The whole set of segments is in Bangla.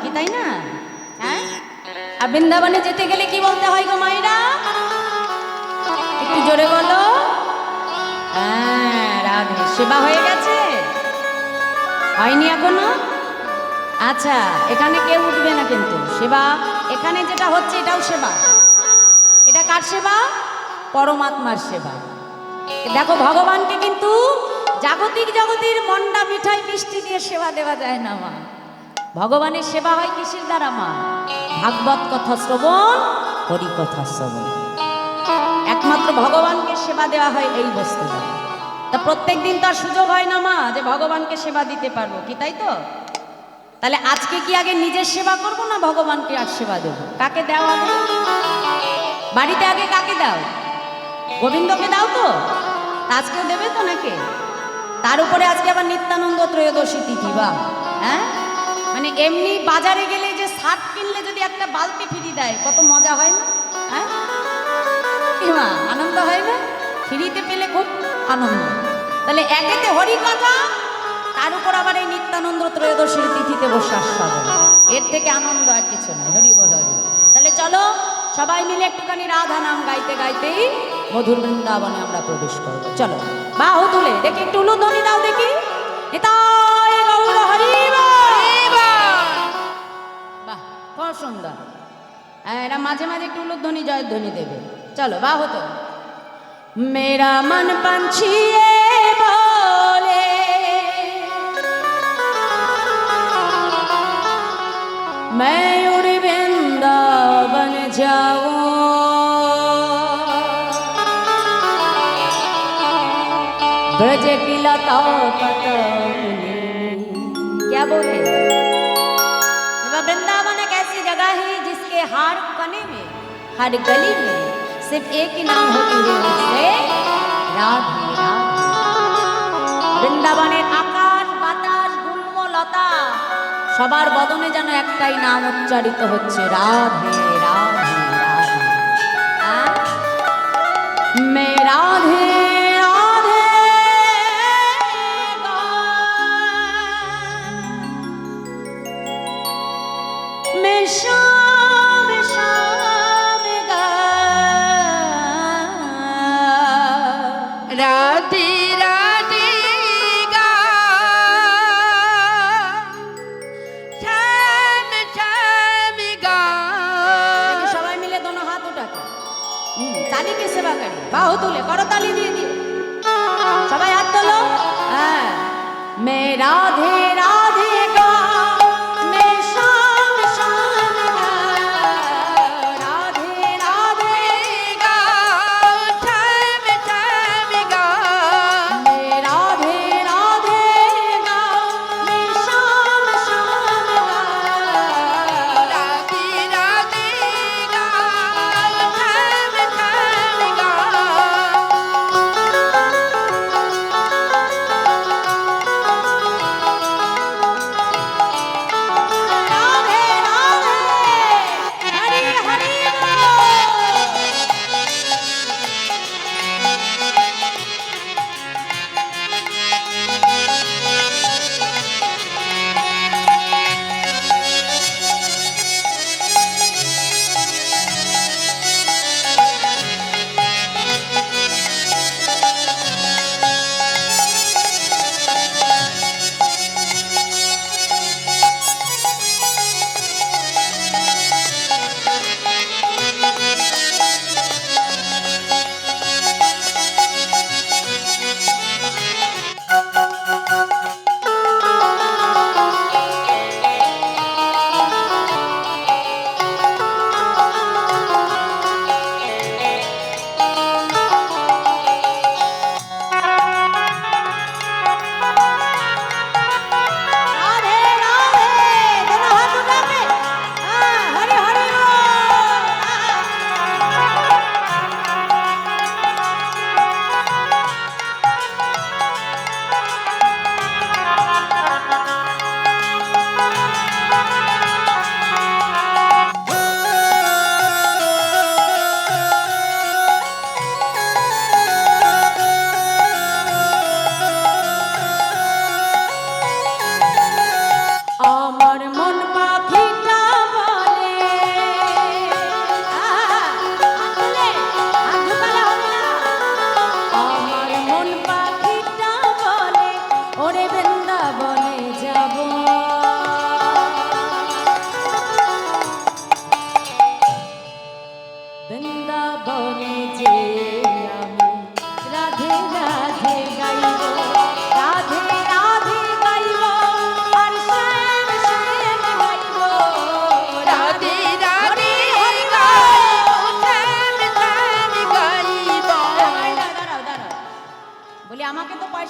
কি তাই না? হ্যাঁ, আর বৃন্দাবনে যেতে গেলে কি বলতে হয় গো মায়েরা? একটু জোরে বলো। হ্যাঁ, রাধে। সেবা হয়ে গেছে? হয়নি এখনো? আচ্ছা, এখানে কেউ উঠবে না কিন্তু। সেবা এখানে যেটা হচ্ছে এটাও সেবা। এটা কার সেবা? পরমাত্মার সেবা। দেখো, ভগবানকে কিন্তু জাগতিক জগতের মন্ডা মিঠাই মিষ্টি দিয়ে সেবা দেওয়া যায় না মা। ভগবানের সেবা হয় কিসের দ্বারা মা? ভাগবত কথা শ্রবণ, হরি কথা শ্রবণ। একমাত্র ভগবানকে সেবা দেওয়া হয় এই বস্তু দ্বারা। তা প্রত্যেক দিন তো আর সুযোগ হয় না মা যে ভগবানকে সেবা দিতে পারবো, কি তাই তো? তাহলে আজকে কি আগে নিজের সেবা করবো না ভগবানকে আর সেবা দেবো? কাকে দাও আগে? বাড়িতে আগে কাকে দাও? গোবিন্দকে দাও তো? আজকেও দেবে তো নাকি? তার উপরে আজকে আবার নিত্যানন্দ ত্রয়োদশী তিথি। বা হ্যাঁ, মানে এমনি বাজারে গেলে যে শার্ট কিনলে যদি একটা বালতি ফ্রি দেয়, কত মজা হয় না? হ্যাঁ, কি মা, আনন্দ হয় না? ফ্রিতে পেলে খুব আনন্দ। তাহলে একেতে হরি কথা, তার উপর আবার এই নিত্যানন্দ ত্রয়োদশীর তিথিতে বসে আস্বাদন, এর থেকে আনন্দ আর কিছু নয়। হরি বল হরি। তাহলে চলো সবাই মিলে একটুখানি রাধা নাম গাইতে গাইতেই মধুর বৃন্দাবনে আমরা প্রবেশ করব। চলো, বাহু তুলে দেখি, একটু উলুধ্বনি দাও দেখি। নিতাই গৌর হরি বল। বাহ, খুব সুন্দর। এরা মাঝে মাঝে একটু উলুধ্বনি জয়ধ্বনি দেবে। চলো, বাহু তো। মেরা মন पंछिए बोले, मैं उड़ वृंदावन जाऊं, ब्रज की लता पतंगी। क्या बोले? वृंदावन एक ऐसी जगह है जिसके हर कोने में, हर गली में सिर्फ एक ही नाम होती है, उससे राधे राधे। বৃন্দাবনের আকাশ বাতাস গুল্ম লতা সবার বদনে যেন একটাই নাম উচ্চারিত হচ্ছে, রাধে রাধে রাধে। মে রাধে রাধে মে শাম শাম গা, রাধে রাধে গা, শ্যাম শ্যাম গা। সবাই মিলে দোনো হাত উঠাকে তালি কে সেবা করি, বাহু তুলে করো, তালি দিয়ে দিও। সবাই হাত তোলো। হ্যাঁ, মে রাধে রাধে গা, মে শাম শাম গা, রাধে রাধে গা, শ্যাম শ্যাম গা, মে রাধে রাধে গা, মে শাম শাম গা, রাধে রাধে গা, শ্যাম শ্যাম গা।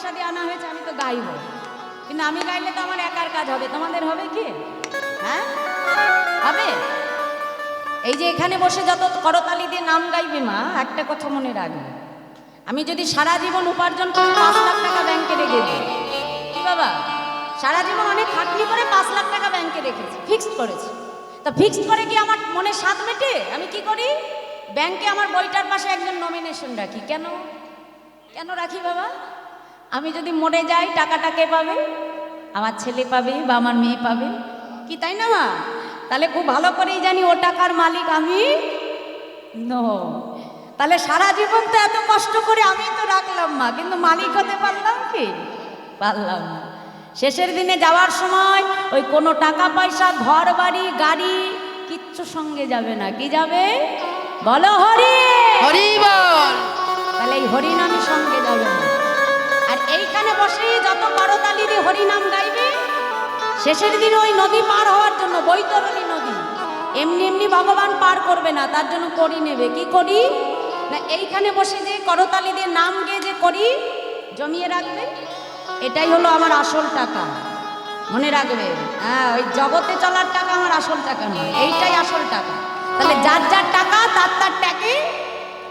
পয়সা দিয়ে আনা হয়েছে, আমি তো গাইবো। কিন্তু আমি গাইলে তো আমার একার কাজ হবে, তোমাদের হবে কি? হ্যাঁ হবে? এই যে এখানে বসে যত করতালি দিয়ে নাম গাইবে মা, একটা কথা মনে রাখবে, আমি যদি সারা জীবন উপার্জন করে 5 লাখ টাকা ব্যাংকে রেখে দিই, কি বাবা সারা জীবন অনেক খাটনি করে 5 লাখ টাকা ব্যাংকে রেখেছি, ফিক্সড করেছি, তা ফিক্সড করে কি আমার মনে স্বাদ মেটে? আমি কি করি, ব্যাংকে আমার বইটার পাশে একজন নমিনেশন রাখি। কেন কেন রাখি বাবা? আমি যদি মরে যাই টাকাটা কে পাবে? আমার ছেলে পাবে বা আমার মেয়ে পাবে, কি তাই না মা? তাহলে খুব ভালো করেই জানি ও টাকার মালিক আমি নই। তাহলে সারা জীবন তো এত কষ্ট করে আমি তো রাখলাম মা, কিন্তু মালিক হতে পারলাম কি? পারলাম না। শেষের দিনে যাওয়ার সময় ওই কোনো টাকা পয়সা, ঘর বাড়ি, গাড়ি কিচ্ছু সঙ্গে যাবে না। কি যাবে বলো? হরি হরি বল। তাহলে এই হরিনামই সঙ্গে যাবে না। আর এইখানে বসে যত করতালি দিয়ে হরিনাম গাইবে, শেষের দিনে ওই নদী পার হওয়ার জন্য, বৈতরণী নদী, এমনি এমনি ভগবান পার করবে না, তার জন্য করি নেবে। কি করি না, এইখানে বসে যে করতালি দিয়ে নাম গেয়ে যে করি জমিয়ে রাখবে, এটাই হলো আমার আসল টাকা। মনে রাখবে, হ্যাঁ, ওই জগতে চলার টাকা আমার আসল টাকা নয়, এইটাই আসল টাকা। তাহলে যার যার টাকা তার তার টাকে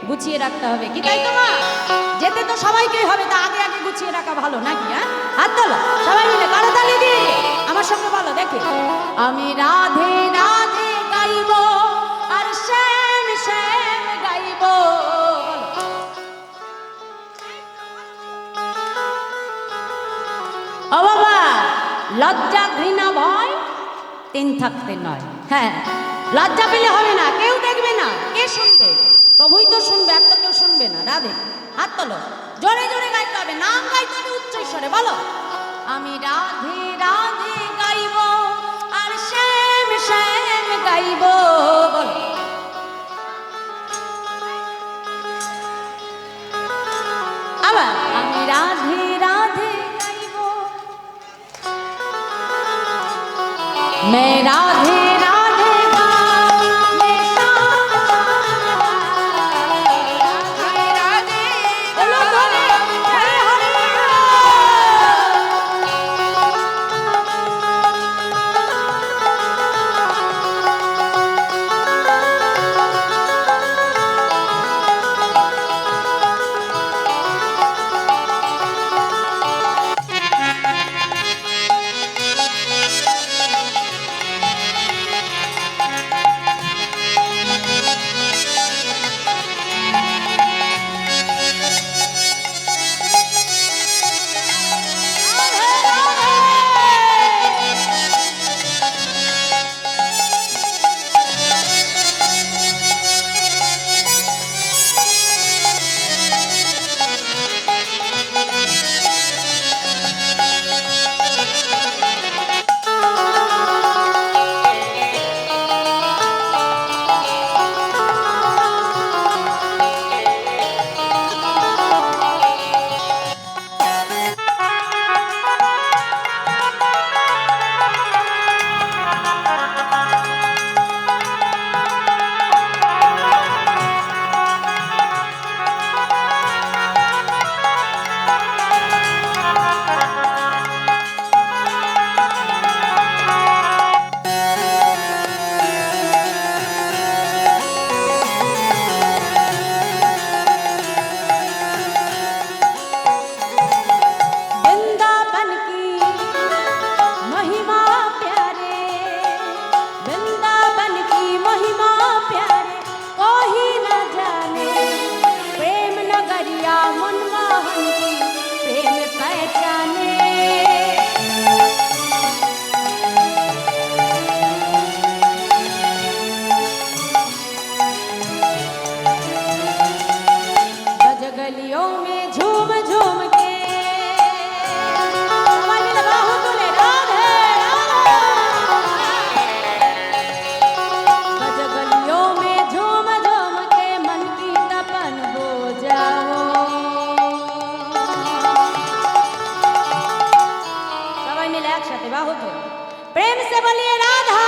গুছিয়ে রাখতে হবে। কি তাই তো মা? যেতে তো সবাইকেই হবে, তা আগে আগে গুছিয়ে রাখা ভালো নাকি? হ্যাঁ, হাত তোলো সবাই মিলে, করতালি দিয়ে আমার সঙ্গে বলো দেখে, আমি রাধে রাধে গাইব আর শ্যাম শ্যাম গাইব। ও বাবা, লজ্জা ঘৃণা ভয় 3 থাকতে নয়। হ্যাঁ, লজ্জা পেলে হবে না, কেউ দেখবে না, কে শুনবে? প্রভুই তো শুনবে, আর তো কেউ শুনবে না। রাধে, হাত তোলো, জোরে জোরে গাইতে হবে, নাম গাইতে হবে উচ্চ স্বরে। বলো, আমি রাধে রাধে গাইব আর শ্যাম শ্যাম গাইব। বলো, আবার আমি রাধে রাধে গাইব, मैं राधे राधे गाऊं, मैं श्याम श्याम राधे राधे। बोलो बोले हरे हरे। प्रेम से बोलिए राधा